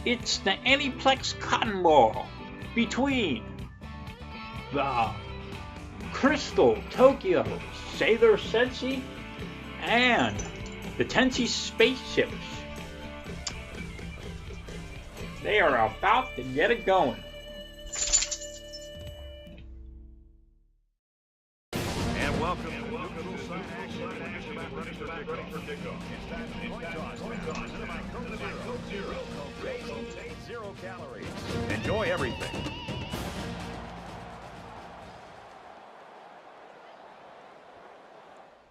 It's the Aniplex Cotton Ball between the Crystal Tokyo Sailor Senshi and the Tenchi Spaceships. They are about to get it going. And welcome. Enjoy everything.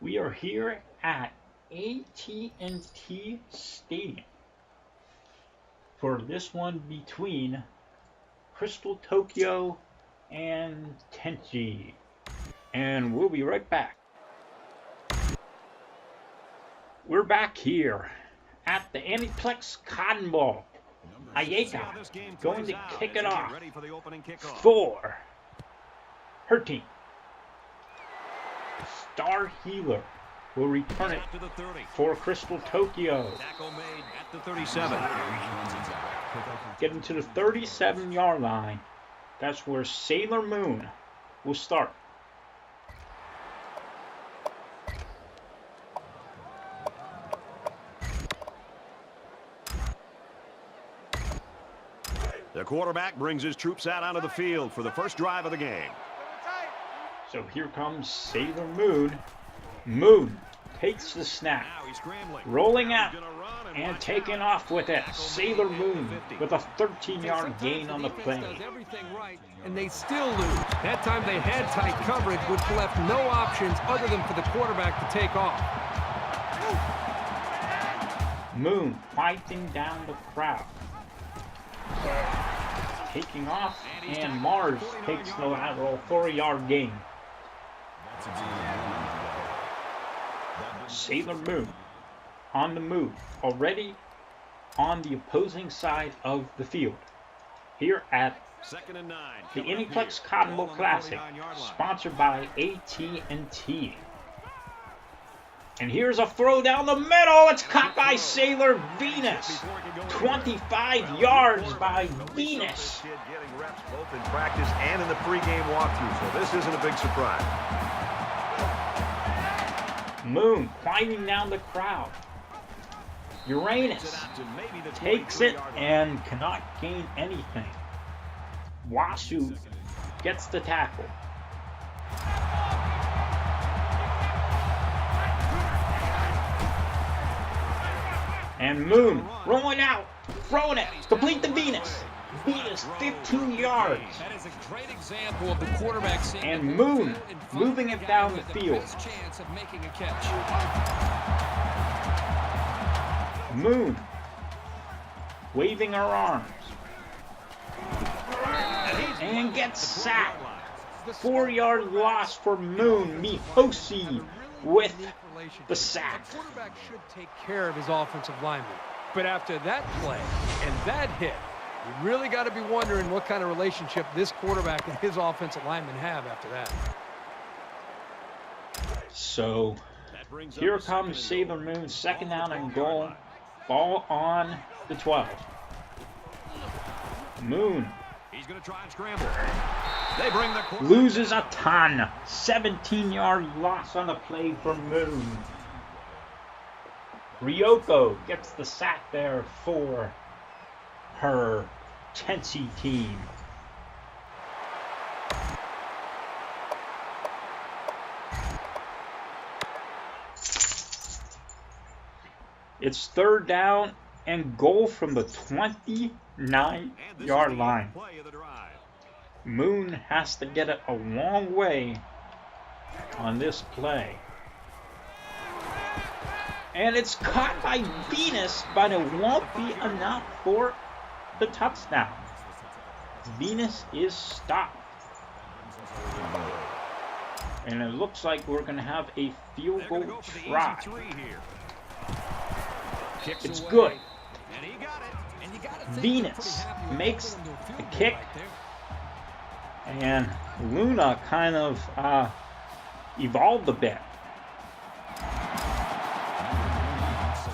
We are here at AT&T Stadium for this one between Crystal Tokyo and Tenchi. And we'll be right back. We're back here at the Aniplex Cotton Ball. Ayeka going to kick it off for her team. Star Healer will return it for Crystal Tokyo. Getting to the 37-yard line. That's where Sailor Moon will start. The quarterback brings his troops out onto the field for the first drive of the game. So here comes Sailor Moon. Moon takes the snap, rolling out and taking off with it. Sailor Moon with a 13-yard gain on the play. And they still lose. That time they had tight coverage, which left no options other than for the quarterback to take off. Moon fighting down the crowd. Taking off, and Mars takes the lateral 4-yard gain. Sailor Moon on the move, already on the opposing side of the field. Here at the Aniplex Cotton Bowl Classic, sponsored by AT&T. And here's a throw down the middle. It's caught by Sailor Venus. 25 yards by Venus. Getting reps both in practice and in the pregame walkthrough, so this isn't a big surprise. Moon climbing down the crowd. Uranus takes it and cannot gain anything. Washu gets the tackle. And Moon rolling out, throwing it, complete to Venus. Venus, 15 yards. That is a great example of the quarterback seeing And Moon moving it down the field. Chance of making a catch. Moon waving her arms. And gets sacked. 4-yard loss for Moon. Mihoshi with the sack. The quarterback should take care of his offensive lineman. But after that play and that hit, you really got to be wondering what kind of relationship this quarterback and his offensive lineman have after that. So here comes Sailor Moon, second down and goal. Ball on the 12. Moon He's going to try and scramble. They bring the loses a ton. 17-yard loss on the play for Moon. Ryoko gets the sack there for her Tenchi team. It's third down and goal from the 29-yard line. Moon has to get it a long way on this play. And it's caught by Venus, but it won't be enough for the touchdown. Venus is stopped. And it looks like we're going to have a field goal try. It's good. Venus makes the kick. And Luna kind of evolved a bit.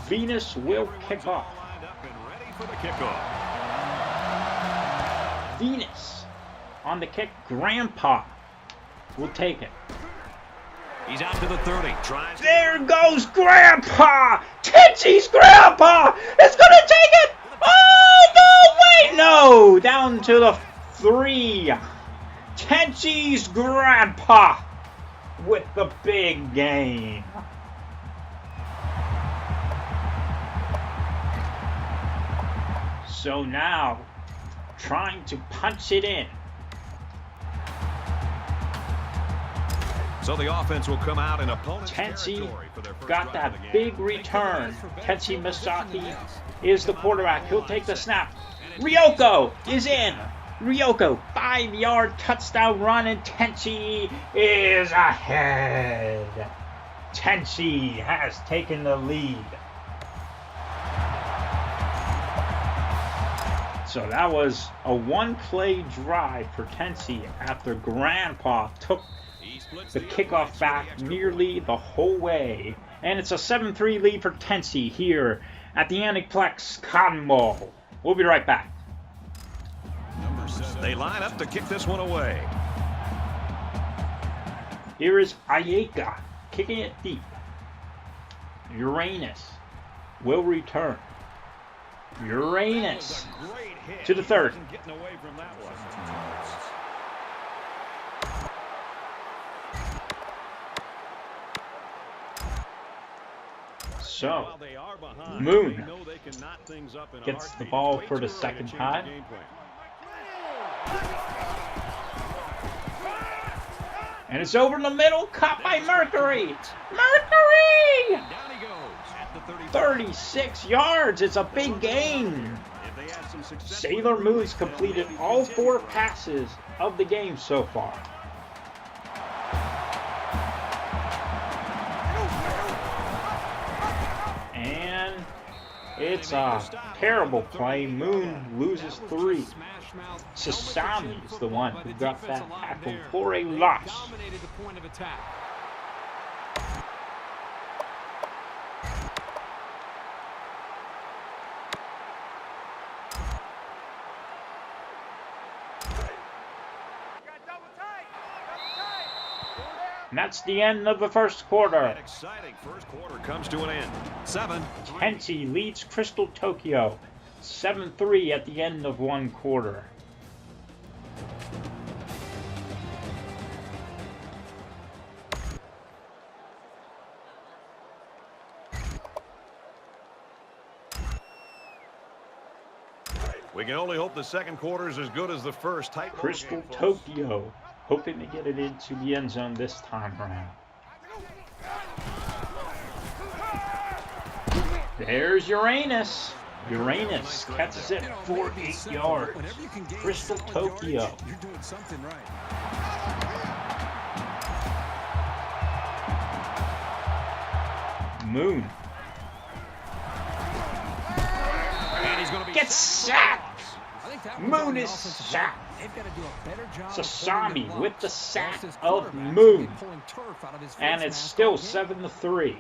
Venus will kick off. For the kickoff. Venus on the kick. Grandpa will take it. He's out to the 30. There goes Grandpa! Tenchi's Grandpa is going to take it! Oh, no, wait, no! Down to the 3. Tenchi's Grandpa with the big game. So now, trying to punch it in. So the offense will come out in opponent's Tenchi territory for their first got drive of that the game. big return. Tenchi Misaki is the quarterback. He'll take the snap. Ryoko is in. Ryoko, 5-yard touchdown run, and Tenchi is ahead. Tenchi has taken the lead. So that was a one-play drive for Tenchi after Grandpa took the kickoff back nearly the whole way. And it's a 7-3 lead for Tenchi here at the Aniplex Cotton Bowl. We'll be right back. They line up to kick this one away. Here is Ayeka kicking it deep. Uranus will return. Uranus to the 30. So, Moon gets the ball for the second time. And it's over in the middle, caught by Mercury. Mercury! 36 yards, it's a big gain. Sailor Moon's completed all 4 passes of the game so far. And it's a terrible play. Moon loses 3. Sasami is the one who got that tackle for a loss. And that's the end of the first quarter. An exciting first quarter comes to an end. 7. Tenchi leads Crystal Tokyo 7-3 at the end of one quarter. We can only hope the second quarter is as good as the first. Crystal Tokyo hoping to get it into the end zone this time around. There's Uranus. Uranus catches it for 8 yards. Crystal Tokyo. You're doing something right. Moon gets sacked. Moon is sacked. Sasami with the sack of Moon. And it's still 7-3.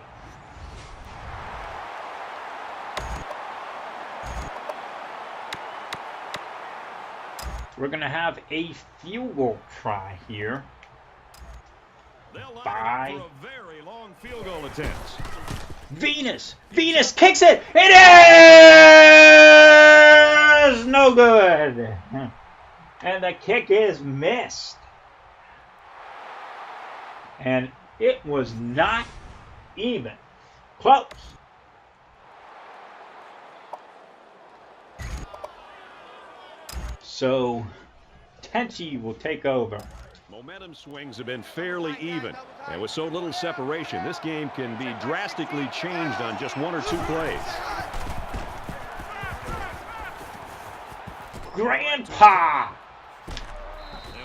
We're going to have a field goal try here by Venus. Venus kicks it. It is no good. And the kick is missed. And it was not even close. So, Tenchi will take over. Momentum swings have been fairly even. And with so little separation, this game can be drastically changed on just 1 or 2 plays. Grandpa!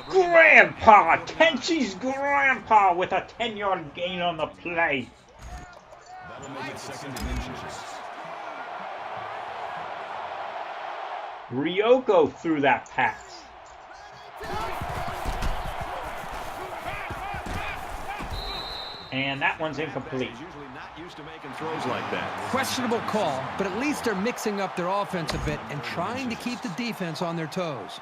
Grandpa! Tenchi's Grandpa with a 10-yard gain on the play. That'll make it 2nd and inches. Ryoko threw that pass. And that one's incomplete. Usually not used to making throws like that. Questionable call, but at least they're mixing up their offense a bit and trying to keep the defense on their toes.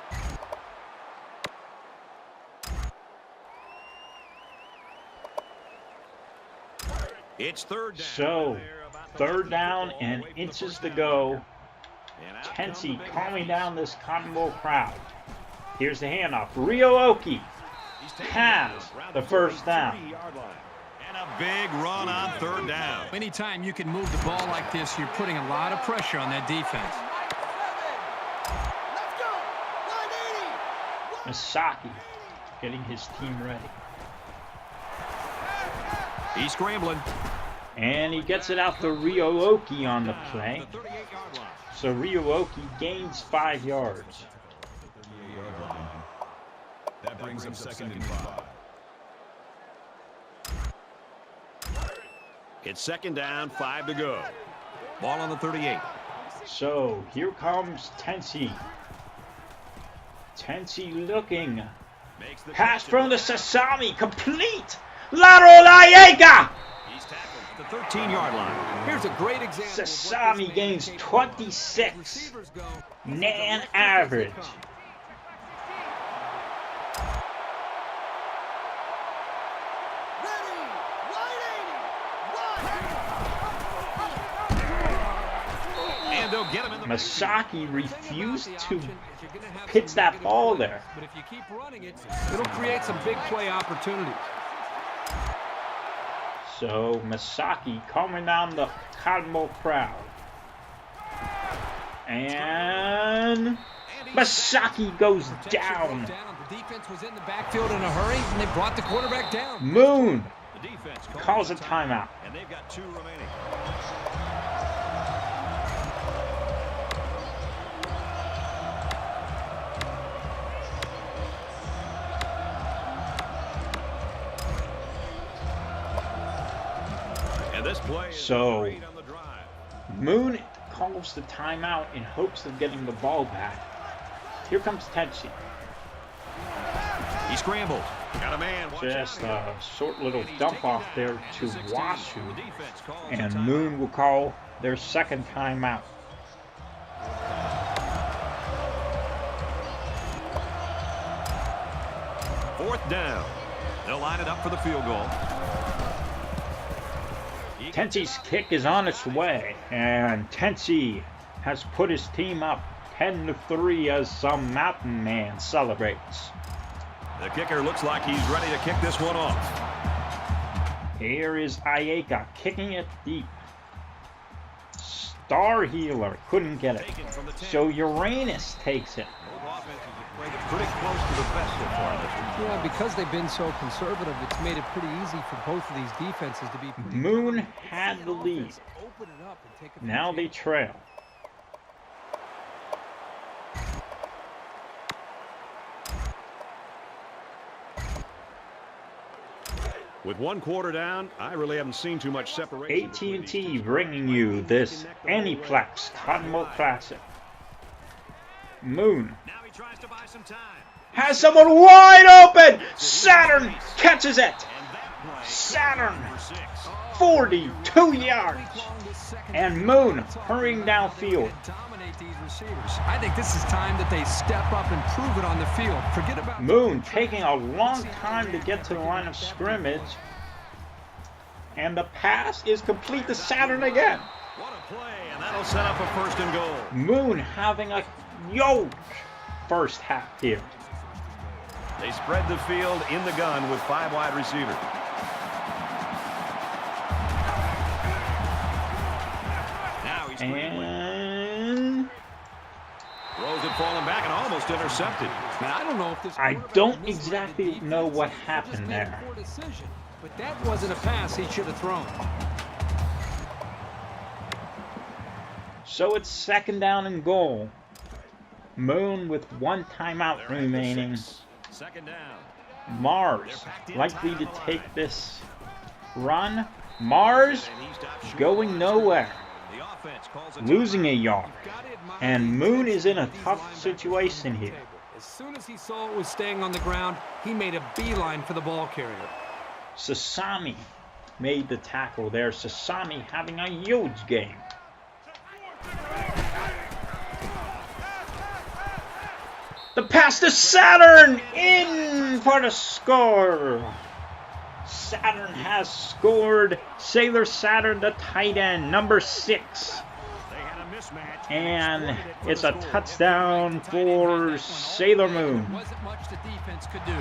It's third down. So, third down and inches to go. Tenchi calming down this Cotton Bowl crowd. Here's the handoff. Ryo-Oki has the first down. And a big run on third down. Anytime you can move the ball like this, you're putting a lot of pressure on that defense. Misaki getting his team ready. He's scrambling. And he gets it out to Ryo-Oki on the play. So Ryo-Oki gains 5 yards. That brings him second and 5. It's second down, 5 to go. Ball on the 38. So here comes Tenchi. Tenchi looking. Pass from the Sasami, complete. Lateral Ayega. He's tackled at the 13-yard line. Here's a great example. Sasami gains 26. Nan average. Misaki refused to pitch that ball there. But if you keep running it, it'll create some big play opportunities. So Misaki calming down the Cotton Bowl crowd. And Misaki goes down. The defense was in the backfield in a hurry, and they brought the quarterback down. Moon calls a timeout. And they've got 2 remaining. So Moon calls the timeout in hopes of getting the ball back. Here comes Tenchi. He scrambled. Got a man. Just a short little dump off there to Wasu. And Moon will call their second timeout. Fourth down. They'll line it up for the field goal. Tenchi's kick is on its way, and Tenchi has put his team up 10-3 as some mountain man celebrates. The kicker looks like he's ready to kick this one off. Here is Ayeka kicking it deep. Star Healer couldn't get it, so Uranus takes it. Pretty close to the best so far this week. Yeah, because they've been so conservative, it's made it pretty easy for both of these defenses to be. Moon had the lead. Now they trail. With 1 quarter down, I really haven't seen too much separation. AT&T bringing you this Aniplex Cotton Bowl Classic. Moon has someone wide open. Saturn catches it. Saturn, 42 yards. And Moon hurrying downfield. I think this is time that they step up and prove it on the field. Forget about Moon taking a long time to get to the line of scrimmage. And the pass is complete to Saturn again. What a play, and that'll set up a first and goal. Moon having a huge first half here. They spread the field in the gun with 5 wide receivers. Now he's and throws it falling back and almost intercepted. Man, I don't know if this. I don't exactly know what happened there. But that wasn't a pass he should have thrown. So it's second down and goal. Moon with 1 timeout remaining. Second down. Mars likely to take this run. Mars going nowhere. Losing a yard. And Moon is in a tough situation here. As soon as he saw it was staying on the ground, he made a beeline for the ball carrier. Sasami made the tackle there. Sasami having a huge game. The pass to Saturn in for the score. Saturn has scored Sailor Saturn, the tight end, number 6. And it's a touchdown for Sailor Moon. There wasn't much the defense could do.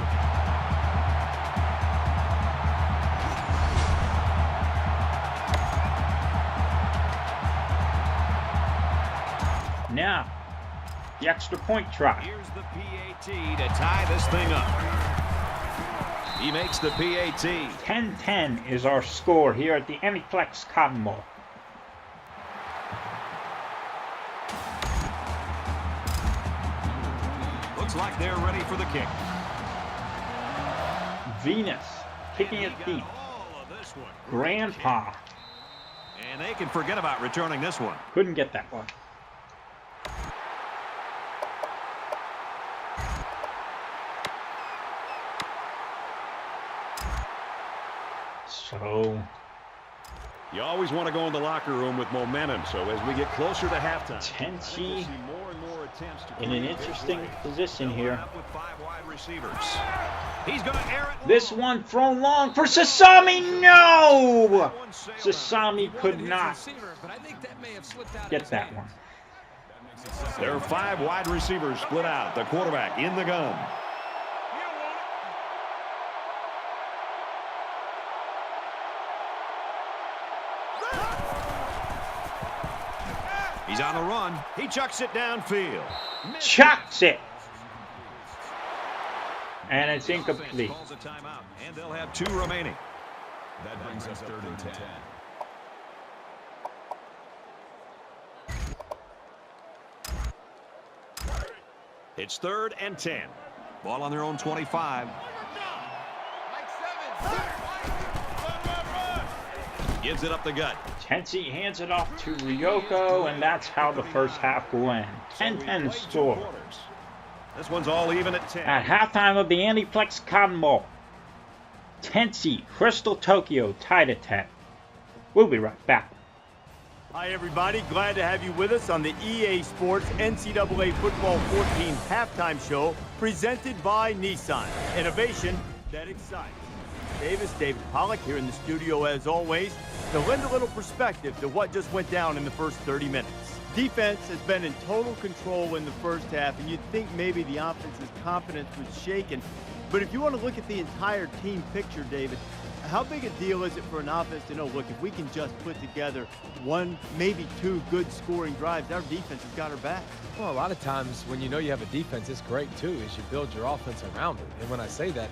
Now, the extra point try. Here's the PAT to tie this thing up. He makes the PAT. 10-10 is our score here at the Aniplex Cotton Bowl. Looks like they're ready for the kick. Venus kicking it deep. Grandpa And they can forget about returning this one. couldn't get that one. So You always want to go in the locker room with momentum, so as we get closer to halftime, Tenchi more and more attempts to in an interesting position here. with 5 wide receivers. He's going to air it. This one thrown long for Sasami. No! Sasami could not get that one. There are 5 wide receivers split out. The quarterback in the gun. He's on the run. He chucks it downfield. Chucks it. And it's incomplete. Calls a timeout, and they'll have 2 remaining. That brings us 3rd and 10. It's 3rd and 10. Ball on their own 25. Gives it up the gut. Tenchi hands it off to Ryoko, and that's how the first half will end. 10-10 score. This one's all even at 10. At halftime of the Aniplex Cotton Bowl, Tenchi, Crystal Tokyo tied at 10. We'll be right back. Hi everybody, glad to have you with us on the EA Sports NCAA Football 14 halftime show presented by Nissan. Innovation that excites. David Pollock here in the studio as always to lend a little perspective to what just went down in the first 30 minutes. Defense has been in total control in the first half, and you'd think maybe the offense's confidence was shaken. But if you want to look at the entire team picture, David, how big a deal is it for an offense to know, look, if we can just put together 1, maybe 2 good scoring drives, our defense has got our back? Well, a lot of times when you know you have a defense, it's great too, is you build your offense around it. And when I say that,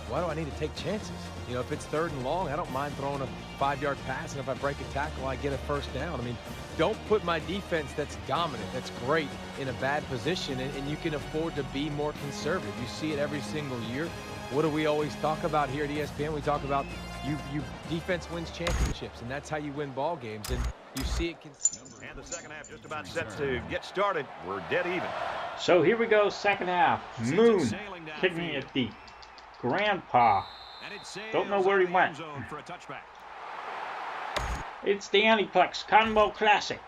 why do I need to take chances? You know, if it's 3rd and long, I don't mind throwing a 5-yard pass, and if I break a tackle, I get a first down. I mean, don't put my defense that's dominant, that's great, in a bad position, and you can afford to be more conservative. You see it every single year. What do we always talk about here at ESPN? We talk about you defense wins championships, and that's how you win ball games, and you see it. And the second half just about set to get started. We're dead even. So here we go, second half. Moon kicking it deep. Grandpa, don't know where he went. It's the Aniplex Cotton Bowl Classic.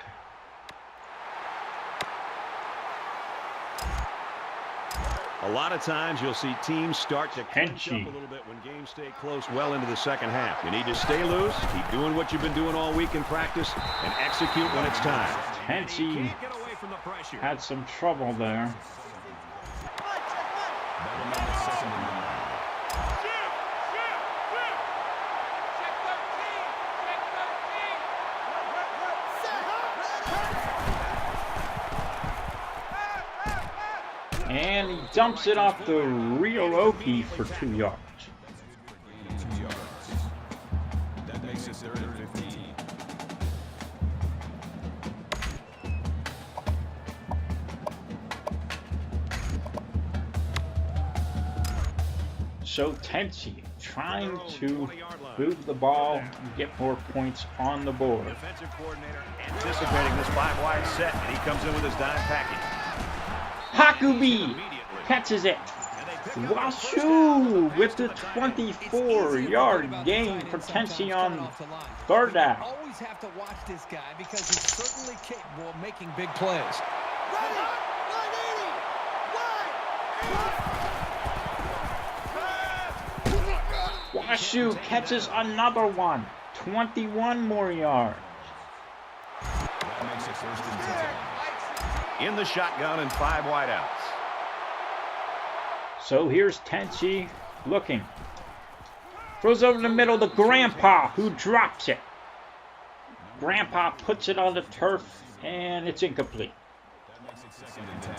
A lot of times you'll see teams start to clinch up a Tenchi. little bit when games stay close well into the second half. You need to stay loose, keep doing what you've been doing all week in practice, and execute when it's time. Tenchi had some trouble there. That will make it 2nd and 9. And he dumps it off the Ryoko for 2 yards. 2 yards. That makes it 3rd and 15. So Tenchi trying to move the ball and get more points on the board. Defensive coordinator anticipating this 5-wide set, and he comes in with his dime package. Hakubi catches it. Washu with the 24-yard gain for Tenchi on 3rd down. Always have to watch this guy because he's certainly capable of making big plays. Washu catches another one. 21 more yards. That makes it 1st and 10. In the shotgun and 5 wideouts. So here's Tenchi looking. Throws over the middle to Grandpa, who drops it. Grandpa puts it on the turf, and it's incomplete. That makes it 2nd and 10.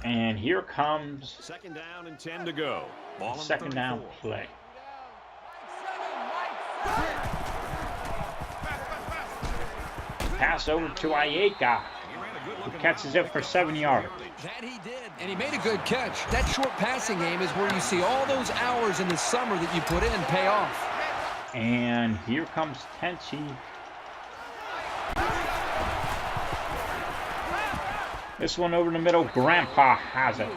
And here comes 2nd down and 10 to go. Ball on the 2nd down 34. play. Pass over to Ayeka, who catches it for 7 yards. That he did, and he made a good catch. That short passing game is where you see all those hours in the summer that you put in pay off. And here comes Tenchi. This one over the middle, Grandpa has it.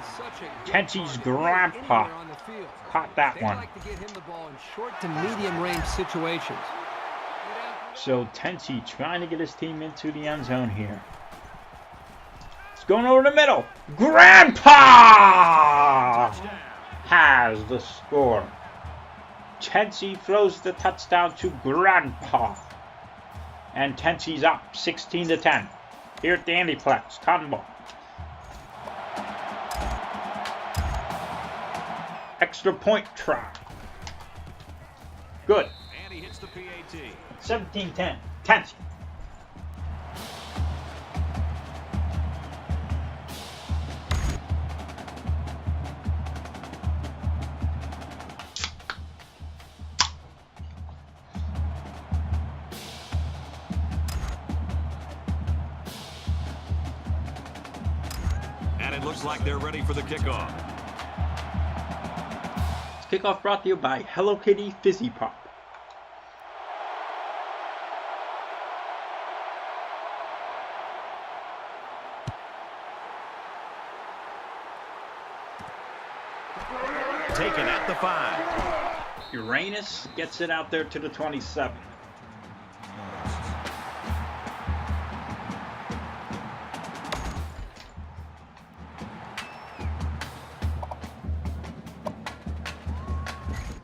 Tenchi's Grandpa caught that one. Like to get him the ball in short to medium range situations. So Tenchi trying to get his team into the end zone here. It's going over the middle. Grandpa has the score. Tenchi throws the touchdown to Grandpa. And Tenchi's up 16-10. Here at the Aniplex, cotton ball. Extra point try. Good. And he hits the PAT. 17-10. Tenchi. And it looks like they're ready for the kickoff. Kickoff brought to you by Hello Kitty Fizzy Pop. Taken at the 5. Uranus gets it out there to the 27.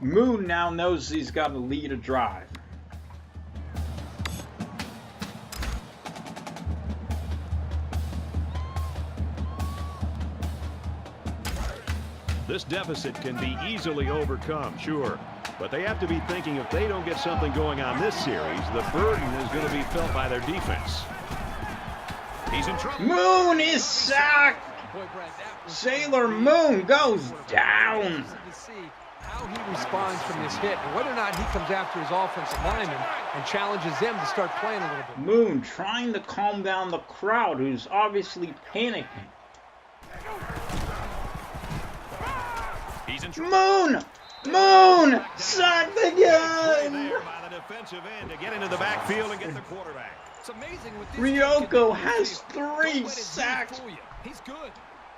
Moon now knows he's got to lead a drive. This deficit can be easily overcome, sure. But they have to be thinking if they don't get something going on this series, the burden is going to be felt by their defense. He's in trouble. Moon is sacked. Sailor Moon goes down. How he responds from this hit and whether or not he comes after his offensive lineman and challenges them to start playing a little bit. Moon trying to calm down the crowd who's obviously panicking. He's in trouble. Moon sacked again. There by the defensive end to get into the backfield and get the quarterback. It's amazing what this Ryoko has 3 sacks He's good.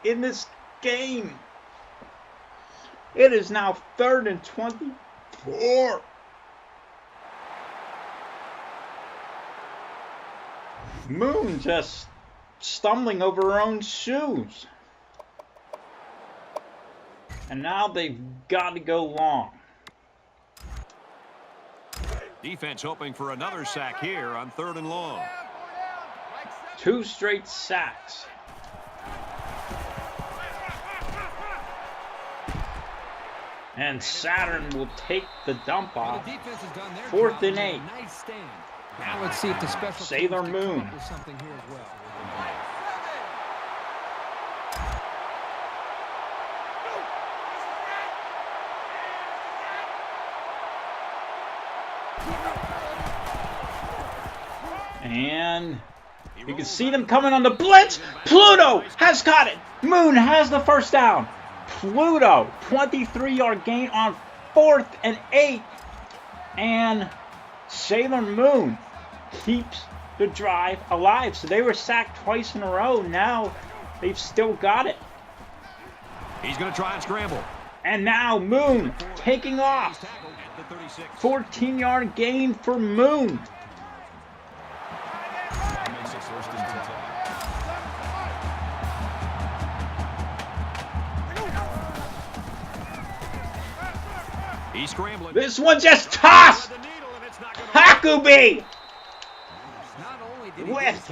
in this game. It is now 3rd and 24. Moon just stumbling over her own shoes. And now they've got to go long. Defense hoping for another sack here on 3rd and long. 2 straight sacks. And Saturn will take the dump off. 4th and 8. Nice stand. Now let's see if the special Sailor teams can Moon. come up with something here as well. And you can see them coming on the blitz. Pluto has got it. Moon has the first down. Pluto, 23-yard gain on 4th and 8. And Sailor Moon keeps the drive alive. So they were sacked twice in a row. Now they've still got it. He's going to try and scramble. And now Moon taking off. 14-yard gain for Moon. That makes it 1st and 10. He's scrambling. This one just tossed. Hakubi with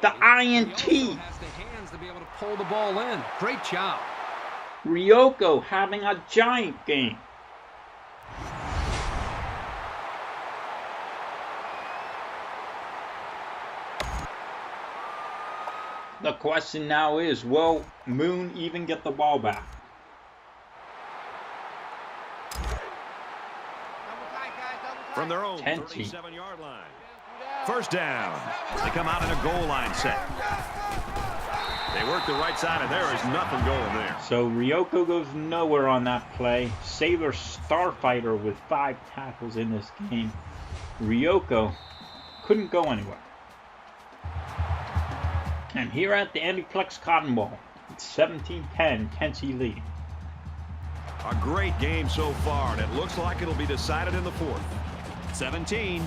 the INT. He also has the hands to be able to pull the ball in. Great job. Ryoko having a giant game. The question now is, will Moon even get the ball back? From their own Tenchi. 37-yard line. First down. They come out in a goal line set. They work the right side, and there is nothing going there. So Ryoko goes nowhere on that play. Sailor Starfighter with 5 tackles in this game. Ryoko couldn't go anywhere. And here at the Aniplex Cotton Bowl, it's 17-10, Tenchi leading. A great game so far, and it looks like it'll be decided in the fourth. 17-10.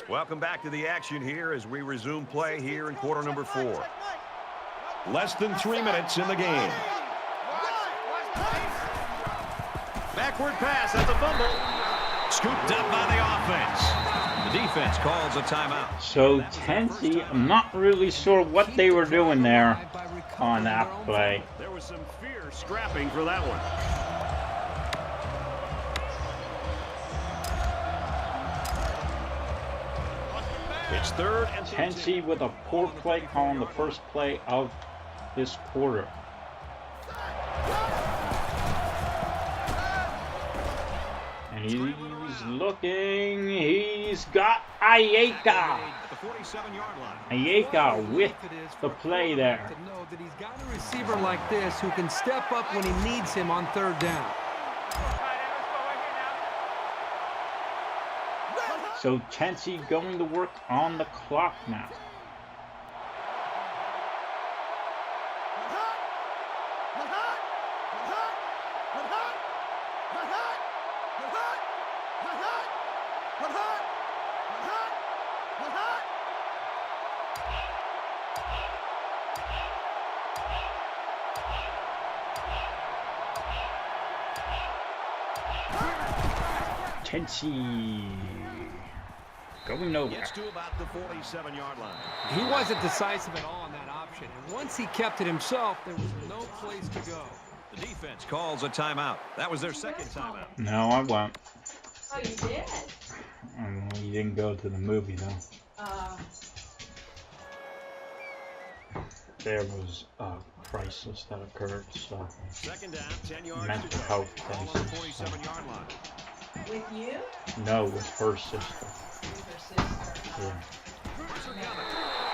Welcome back to the action here as we resume play here in quarter number 4. Less than 3 minutes in the game. Backward pass at the fumble. Scooped up by the offense. The defense calls a timeout. So Tenchi, I'm not really sure what they were doing there on that play. There was some fierce scrapping for that one. It's third and Tenchi with a poor play call on the first play of this quarter. And he's looking. He's got Ayeka. Ayeka with the play there. To know that he's got a receiver like this who can step up when he needs him on third down. So Tenchi going to work on the clock now. Tenchi going nowhere. Gets to about the 47-yard line. He wasn't decisive at all on that option. And once he kept it himself, there was no place to go. The defense calls a timeout. That was their second timeout. No, I won't. Oh, you did? You didn't go to the movie, though. There was a crisis that occurred, so Second down, 10 yards mental to go. health Ball on the crisis. So. 47-yard line. With you? No, with her sister. With her sister. Yeah.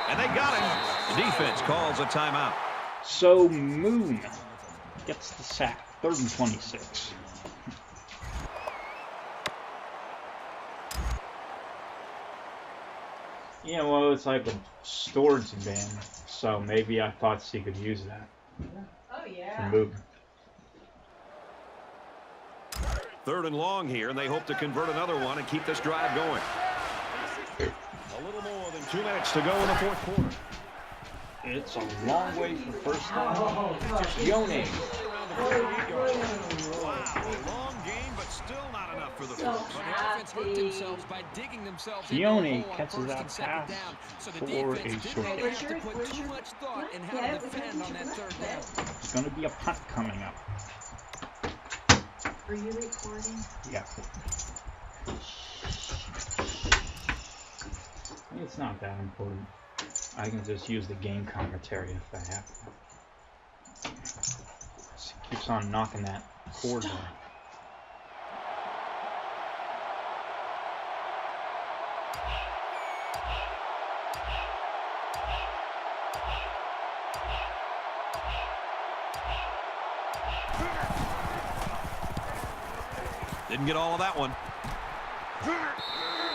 And they got him. The defense calls a timeout. So Moon gets the sack, 3rd and 26. Yeah, well, it's like a storage bin, so maybe I thought she could use that Oh, for yeah. moving. 3rd and long here, and they hope to convert another one and keep this drive going. A little more than 2 minutes to go in the fourth quarter. It's a long way for first down. Yone. Wow, a long game, but still not enough for the So Force. The offense hurt themselves by digging themselves into Keone the hole on catches 1st that and 2nd pass down. So the for defense a didn't short really gain. have to put too much thought in how to defend on that 3rd down. It's going to be a punt coming up. Are you recording? Yeah. It's not that important. I can just use the game commentary if I have to. Just keeps on knocking that cord down. Didn't get all of that one.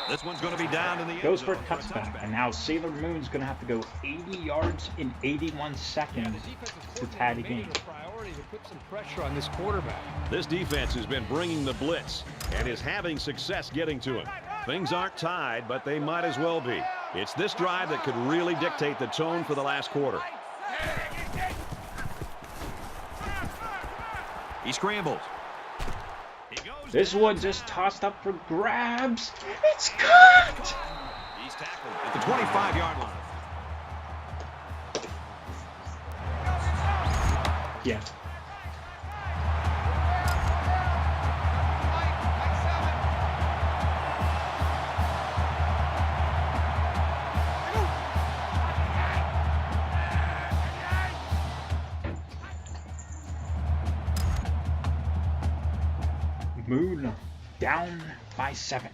This one's going to be down in the end Goes for a zone touchback, and now Sailor Moon's going to have to go 80 yards in 81 seconds to tie the game. opportunity to put some pressure on this quarterback. This defense has been bringing the blitz and is having success getting to him. Things aren't tied, but they might as well be. It's this drive that could really dictate the tone for the last quarter. He scrambles. This one just tossed up for grabs. It's caught! He's tackled at the 25-yard line. Yeah. Moon down by 7.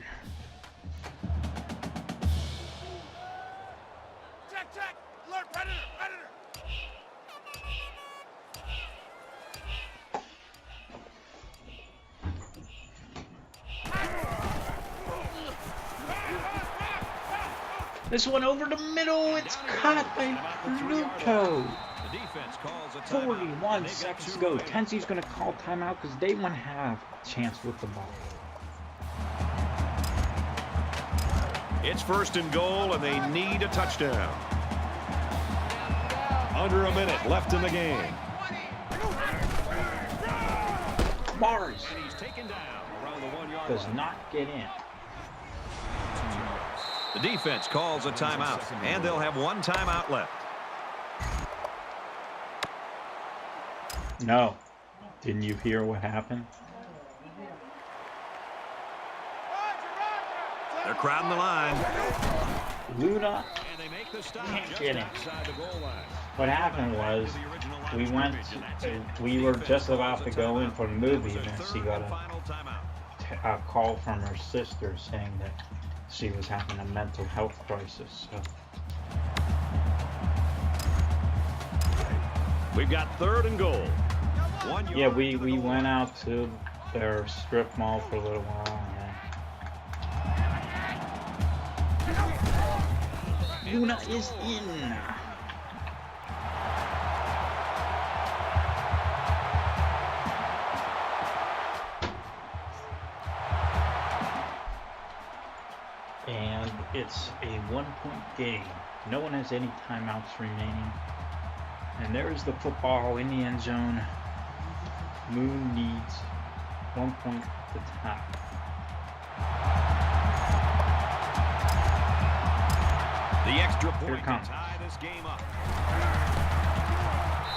This one over the middle, it's caught by Pluto. 41 seconds to go. Tenchi's going to call timeout because they want to have a chance with the ball. It's 1st and goal, and they need a touchdown. Under a minute left in the game. Mars does not get in. The defense calls a timeout, and they'll have 1 timeout left. No. Didn't you hear what happened? They're crowding the line. Luna can't get in. What happened was we were just about to go in for the movie, and then she got a call from her sister saying that she was having a mental health crisis. So. We've got 3rd and goal. Yeah, we went out to their strip mall for a little while. And Luna is in. And it's a 1-point game. No one has any timeouts remaining. And there's the football in the end zone. Moon needs 1 point to tie. The extra point to tie this game up.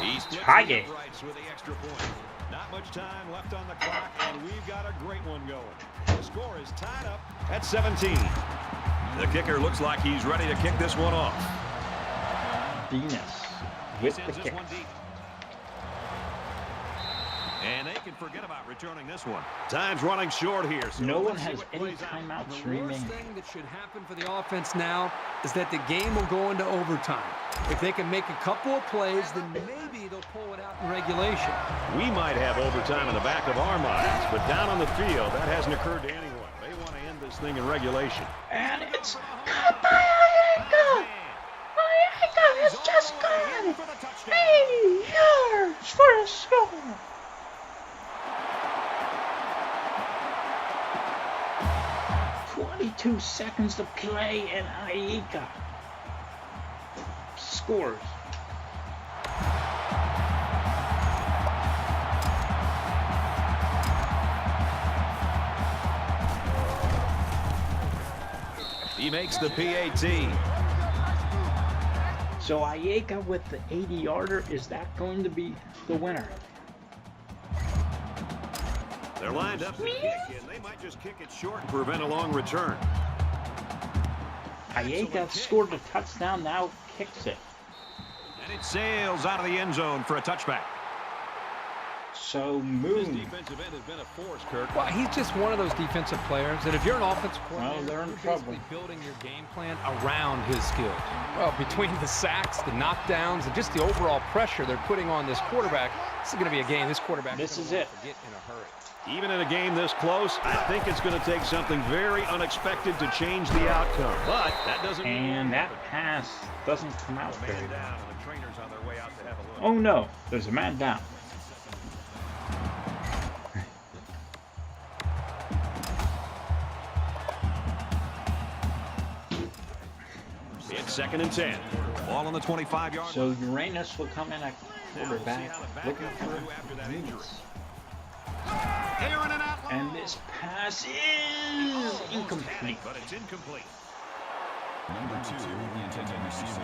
He's tie game. With the extra point. Not much time left on the clock, and we've got a great one going. The score is tied up at 17. The kicker looks like he's ready to kick this one off. Venus with the kick. And they can forget about returning this one. Time's running short here. So no one has any timeouts remaining. The worst thing that should happen for the offense now is that the game will go into overtime. If they can make a couple of plays, then maybe they'll pull it out in regulation. We might have overtime in the back of our minds, but down on the field, that hasn't occurred to anyone. They want to end this thing in regulation. And it's caught by Ayaka. Ayaka has just gone 80 yards for a score. 22 seconds to play, and Ayaka scores. He makes the PAT. So Ayaka with the 80-yarder, is that going to be the winner? They're lined up to kick, and they might just kick it short and prevent a long return. Ayaka scored a touchdown, now kicks it. And it sails out of the end zone for a touchback. So This Moon. defensive end has been a force, Kirk. Well, he's just one of those defensive players that if you're an offensive coordinator, they're in you're trouble. basically building your game plan around his skills. Well, between the sacks, the knockdowns, and just the overall pressure they're putting on this quarterback, this is going to be a game this quarterback This is is going it. to forget in a hurry. Even in a game this close, I think it's going to take something very unexpected to change the outcome. But that doesn't mean... And that pass doesn't come out very well. down, and the trainers on their way out to have a look. Oh no, there's a man down. 2nd and 10. Ball on the 25-yard So Uranus will come in at quarterback, looking for units. And this pass is incomplete. But it's incomplete. Number 2, the intended receiver.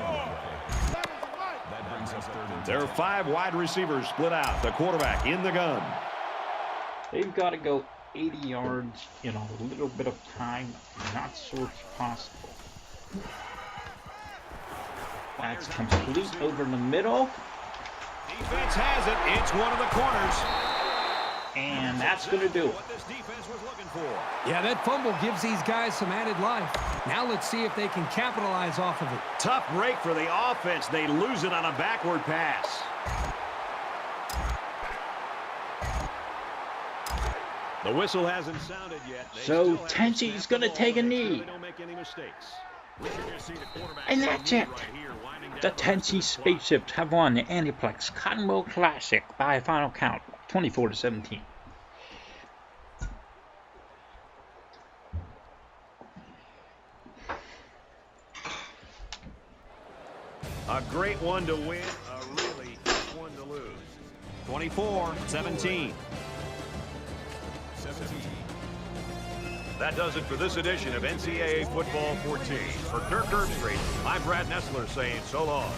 That brings us 3rd and 10. There are 5 wide receivers split out. The quarterback in the gun. They've got to go 80 yards in a little bit of time. Not sure it's possible. That's complete over the middle. Defense has it. It's one of the corners. And that's going to do it. What this defense was looking for. Yeah, that fumble gives these guys some added life. Now let's see if they can capitalize off of it. Tough break for the offense. They lose it on a backward pass. The whistle hasn't sounded yet. So Tenchi's going to take a knee. Don't make any mistakes. And that's it. The Tenchi Spaceships have won the Aniplex Cotton Bowl Classic by a final count, 24-17. A great one to win, a really tough one to lose. 24-17. That does it for this edition of NCAA Football 14. For Kirk Herbstreit, I'm Brad Nessler saying so long.